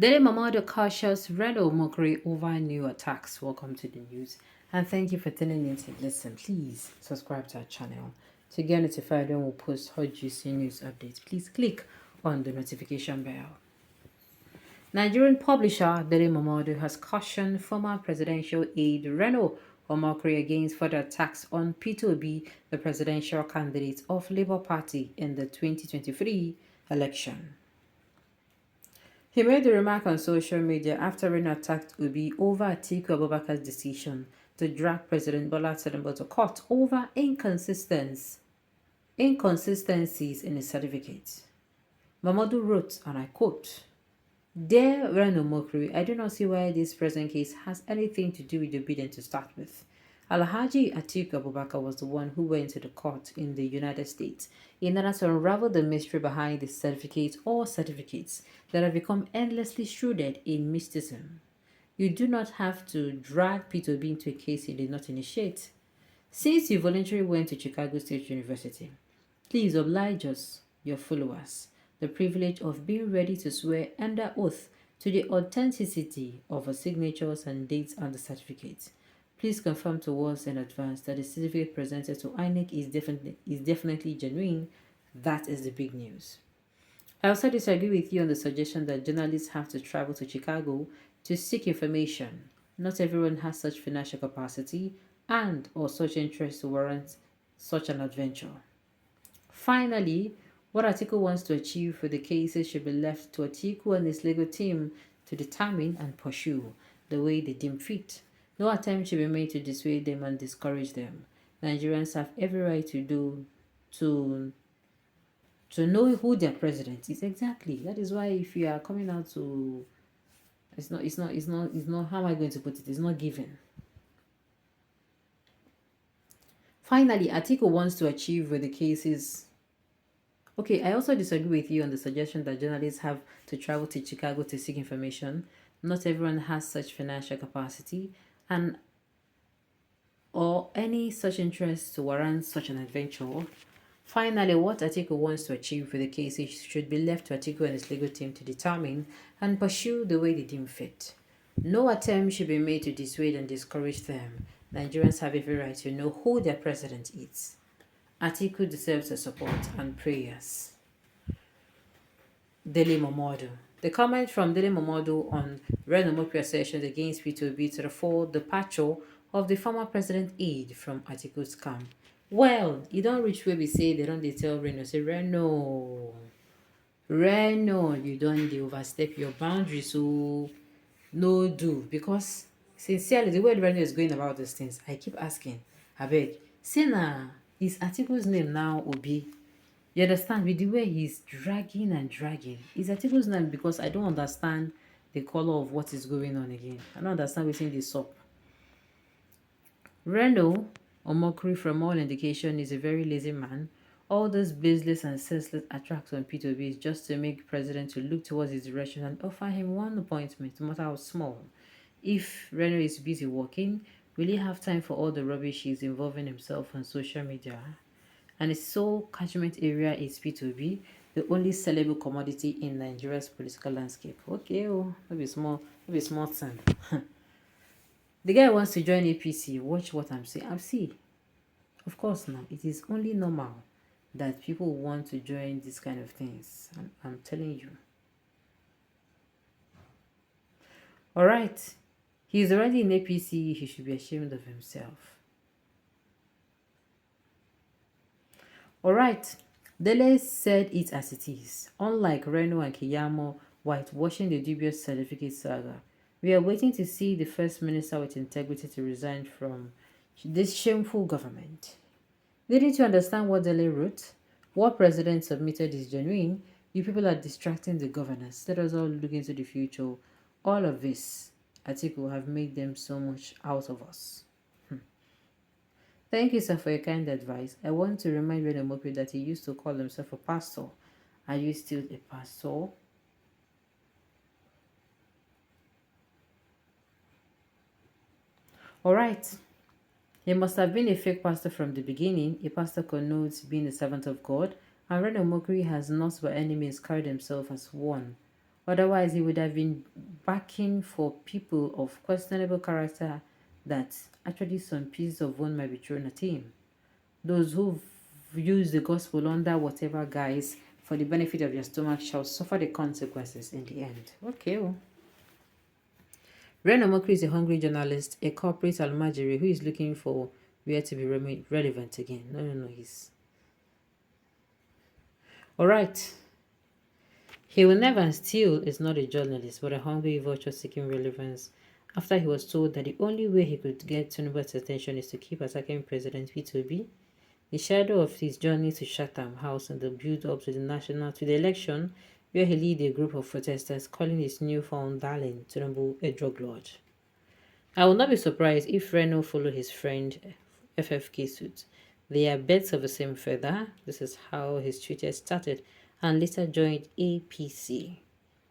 Dele Mamado cautious Reno mockery over new attacks. Welcome to the news and thank you for tuning in to listen. Please subscribe to our channel to get notified when we post hot juicy news updates. Please click on the notification bell. Nigerian publisher Dele Mamado has cautioned former presidential aide Reno for mockery against further attacks on P2B, the presidential candidate of Labour Party in the 2023 election. He made the remark on social media after Reno attacked Obi over Atiku Abubakar's decision to drag President Bola Tinubu to court over inconsistencies in his certificate. Mamadu wrote, and I quote, "Dear Reno Mokri, I do not see why this present case has anything to do with the bidding to start with. Alhaji Atiku Abubakar was the one who went to the court in the United States in order to unravel the mystery behind the certificate or certificates that have become endlessly shrouded in mysticism. You do not have to drag P2B into a case you did not initiate. Since you voluntarily went to Chicago State University, please oblige us, your followers, the privilege of being ready to swear under oath to the authenticity of our signatures and dates on the certificate. Please confirm to us in advance that the certificate presented to INEC is definitely genuine. That is the big news. I also disagree with you on the suggestion that journalists have to travel to Chicago to seek information. Not everyone has such financial capacity and or such interest to warrant such an adventure. Finally, what Atiku wants to achieve for the cases should be left to Atiku and his legal team to determine and pursue the way they deem fit. No attempt should be made to dissuade them and discourage them. Nigerians have every right to know who their president is. Exactly. That is why if you are coming out to it's not how am I going to put it? It's not given. Finally, Atiku wants to achieve with the cases. Okay, I also disagree with you on the suggestion that journalists have to travel to Chicago to seek information. Not everyone has such financial capacity and or any such interest to warrant such an adventure. Finally, what Atiku wants to achieve with the case should be left to Atiku and his legal team to determine and pursue the way they deem fit. No attempt should be made to dissuade and discourage them. Nigerians have every right to know who their president is. Atiku deserves the support and prayers. Dele Momodu. The comment from Dele Momodu on Reno Mopri assertions against P2B to the full departure of the former president aide from Atiku's camp. Well, you don't reach where we say they don't tell Reno, say Reno, you don't overstep your boundaries, so no do. Because sincerely, the way Reno is going about these things, I keep asking, I beg, say now, is Atiku's name now Obi? You understand? With the way he's dragging and dragging. Is Atiku's name because I don't understand the color of what is going on again. I don't understand what's in this up. Reno, or mockery from all indication, is a very lazy man. All those baseless and senseless attacks on P2B is just to make president to look towards his direction and offer him one appointment, no matter how small. If Reno is busy working, will he have time for all the rubbish he's involving himself on social media? And his sole catchment area is P2B, the only sellable commodity in Nigeria's political landscape. Okay, maybe small thing. The guy wants to join APC. Watch what I'm saying. Of course now, it is only normal that people want to join these kind of things. I'm telling you. Alright. He's already in APC. He should be ashamed of himself. Alright. Dele said it as it is. Unlike Reno and Kiyamo whitewashing the dubious certificate saga, we are waiting to see the first minister with integrity to resign from this shameful government. Didn't you understand what Dele wrote? What president submitted is genuine. You people are distracting the governors. Let us all look into the future. All of this, Atiku, have made them so much out of us. Thank you, sir, for your kind advice. I want to remind Reno Mopri that he used to call himself a pastor. Are you still a pastor? Alright. He must have been a fake pastor from the beginning. A pastor connotes being a servant of God, and Reno Mokri has not by any means carried himself as one. Otherwise, he would have been backing for people of questionable character that actually some pieces of one might be thrown at him. Those who've used the gospel under whatever guise for the benefit of their stomach shall suffer the consequences in the end. Okay. Well. Reno Mokri is a hungry journalist, a corporate almajiri who is looking for where to be relevant again. No, he's... Alright. He will never steal is not a journalist, but a hungry vulture seeking relevance after he was told that the only way he could get Tinubu'S attention is to keep attacking President P2B. The shadow of his journey to Chatham House and the build-up to the election, where he led a group of protesters calling his newfound darling Tinubu a drug lord. I will not be surprised if Reno followed his friend FFK suit. They are birds of the same feather. This is how his Twitter started and later joined APC.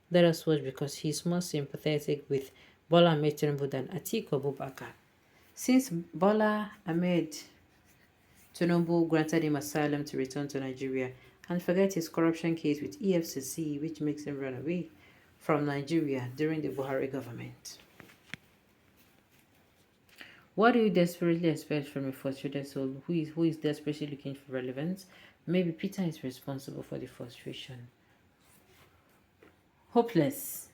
Let us watch because he's more sympathetic with Bola Ahmed Tinubu than Atiku Abubakar. Since Bola Ahmed Tinubu granted him asylum to return to Nigeria and forget his corruption case with EFCC, which makes him run away from Nigeria during the Buhari government. What do you desperately expect from a frustrated soul who is desperately looking for relevance? Maybe Peter is responsible for the frustration. Hopeless.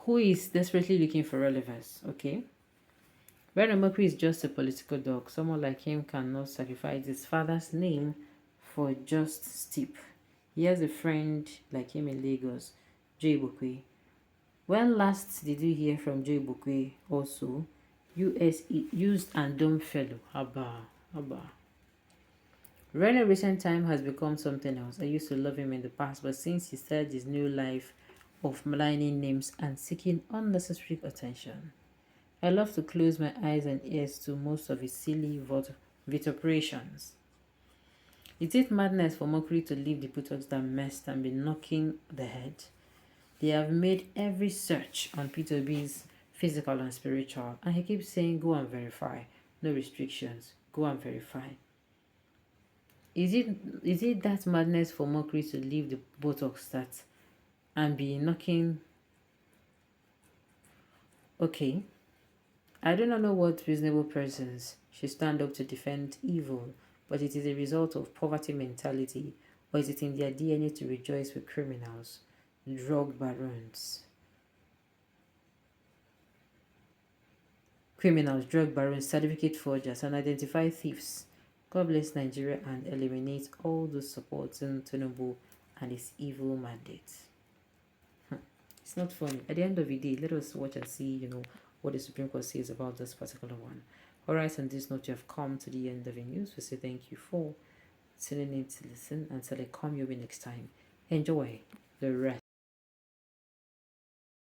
Who is desperately looking for relevance? Okay. Reno Mokri is just a political dog. Someone like him cannot sacrifice his father's name for just steep. He has a friend like him in Lagos, Joe Ibokwe. When last did you hear from Joe Ibokwe also? US used and dumb fellow. Abba. Reno recent time has become something else. I used to love him in the past, but since he started his new life of maligning names and seeking unnecessary attention, I love to close my eyes and ears to most of his silly vituperations. Is it madness for Mokri to leave the buttocks that messed and be knocking the head? They have made every search on P2B's physical and spiritual, and he keeps saying, go and verify. No restrictions. Go and verify. Is it that madness for Mokri to leave the buttocks that and be knocking? Okay. I do not know what reasonable persons should stand up to defend evil, but it is a result of poverty mentality, or is it in their DNA to rejoice with criminals, drug barons, certificate forgers, and identify thieves? God bless Nigeria and eliminate all those supporting Tinubu and his evil mandate. It's not funny. At the end of the day, let us watch and see, what the Supreme Court says about this particular one. Alright, on this note, you have come to the end of the news. We say thank you for tuning in to listen. Until I come your way next time, enjoy the rest